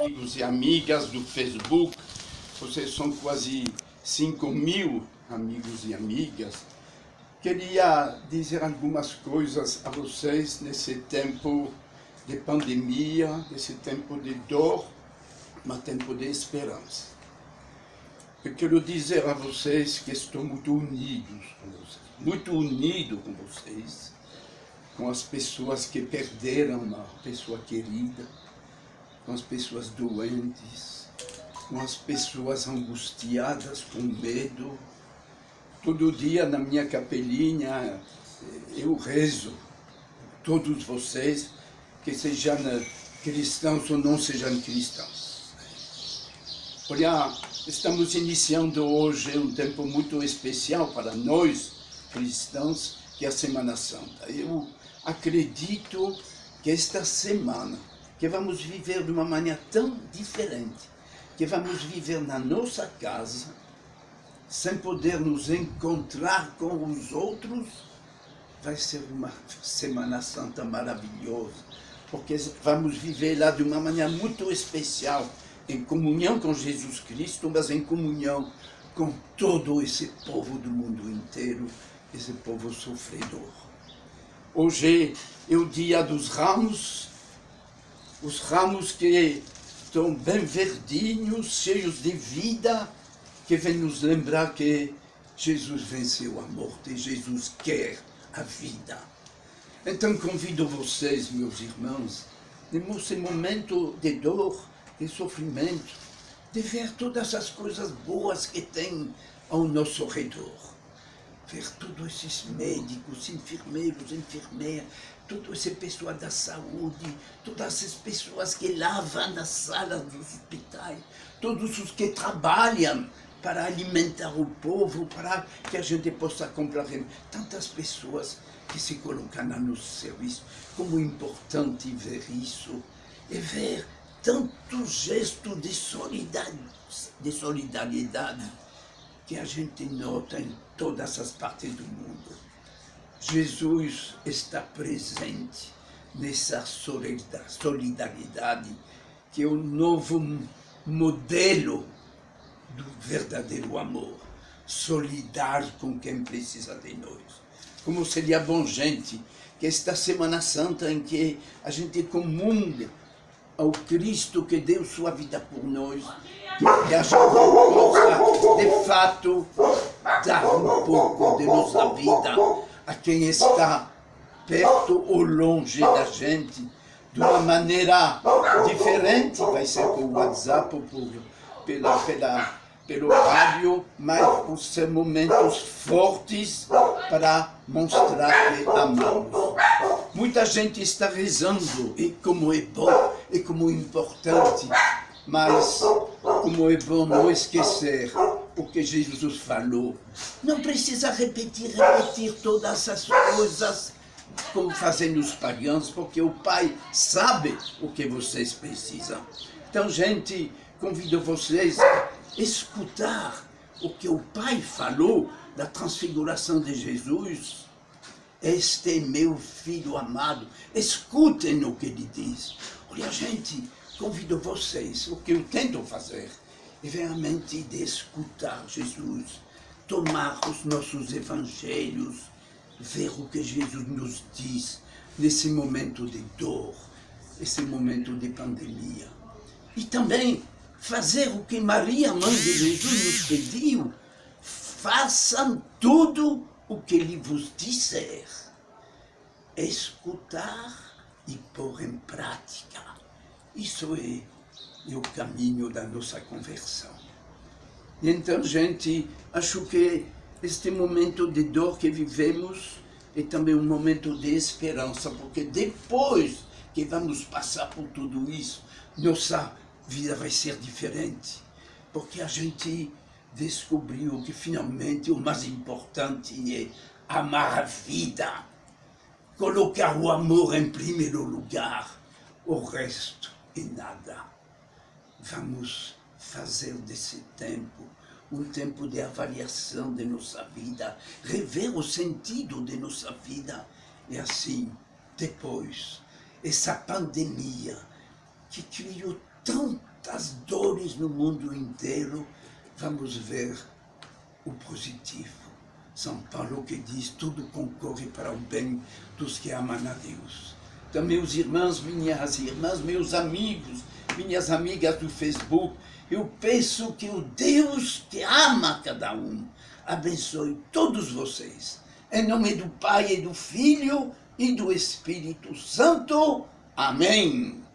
amigos e amigas do Facebook. Vocês são quase 5.000 amigos e amigas. Queria dizer algumas coisas a vocês nesse tempo de pandemia, nesse tempo de dor, mas tempo de esperança. Eu quero dizer a vocês que estou muito unido com vocês, com as pessoas que perderam uma pessoa querida, com as pessoas doentes, com as pessoas angustiadas, com medo. Todo dia na minha capelinha eu rezo, todos vocês, que sejam cristãos ou não sejam cristãos. Olha, estamos iniciando hoje um tempo muito especial para nós, cristãos, que é a Semana Santa. Eu acredito que esta semana, que vamos viver de uma maneira tão diferente, que vamos viver na nossa casa, sem poder nos encontrar com os outros, vai ser uma Semana Santa maravilhosa, porque vamos viver lá de uma maneira muito especial, em comunhão com Jesus Cristo, mas em comunhão com todo esse povo do mundo inteiro, esse povo sofredor. Hoje é o dia dos ramos, os ramos que estão bem verdinhos, cheios de vida, que vem nos lembrar que Jesus venceu a morte e Jesus quer a vida. Então convido vocês, meus irmãos, nesse momento de dor, de sofrimento, de ver todas as coisas boas que tem ao nosso redor. Ver todos esses médicos, enfermeiros, enfermeiras, todo esse pessoal da saúde, todas essas pessoas que lavam nas salas dos hospitais, todos os que trabalham para alimentar o povo, para que a gente possa comprar tantas pessoas que se colocam a nosso serviço. Como é importante ver isso e ver tantos gestos de solidariedade que a gente nota em todas as partes do mundo. Jesus está presente nessa solidariedade, que é o novo modelo do verdadeiro amor, solidário com quem precisa de nós. Como seria bom, gente, que esta Semana Santa em que a gente comunga ao Cristo que deu sua vida por nós, que a gente possa, de fato, dar um pouco de nossa vida a quem está perto ou longe da gente, de uma maneira diferente, vai ser por WhatsApp ou pelo rádio, mas por ser momentos fortes para mostrar que amamos. Muita gente está rezando, e como é bom, e como é importante, mas como é bom não esquecer o que Jesus falou. Não precisa repetir todas as coisas como fazem os pagãos, porque o Pai sabe o que vocês precisam. Então, gente, convido vocês a escutar o que o Pai falou da transfiguração de Jesus. Este é meu filho amado, escutem o que ele diz. Olha, gente, convido vocês, o que eu tento fazer é realmente de escutar Jesus, tomar os nossos evangelhos, ver o que Jesus nos diz nesse momento de dor, esse momento de pandemia. E também fazer o que Maria, mãe de Jesus, nos pediu: façam tudo o que ele vos disser. Escutar e pôr em prática. Isso é o caminho da nossa conversão. E então, gente, acho que este momento de dor que vivemos é também um momento de esperança, porque depois que vamos passar por tudo isso, nossa vida vai ser diferente, porque a gente descobriu que finalmente o mais importante é amar a vida, colocar o amor em primeiro lugar, o resto é nada. Vamos fazer desse tempo um tempo de avaliação de nossa vida, rever o sentido de nossa vida, e assim, depois, essa pandemia que criou tantas dores no mundo inteiro, vamos ver o positivo. São Paulo que diz, tudo concorre para o bem dos que amam a Deus. Então, meus irmãos, minhas irmãs, meus amigos, minhas amigas do Facebook, eu peço que o Deus que ama cada um abençoe todos vocês. Em nome do Pai, e do Filho e do Espírito Santo. Amém.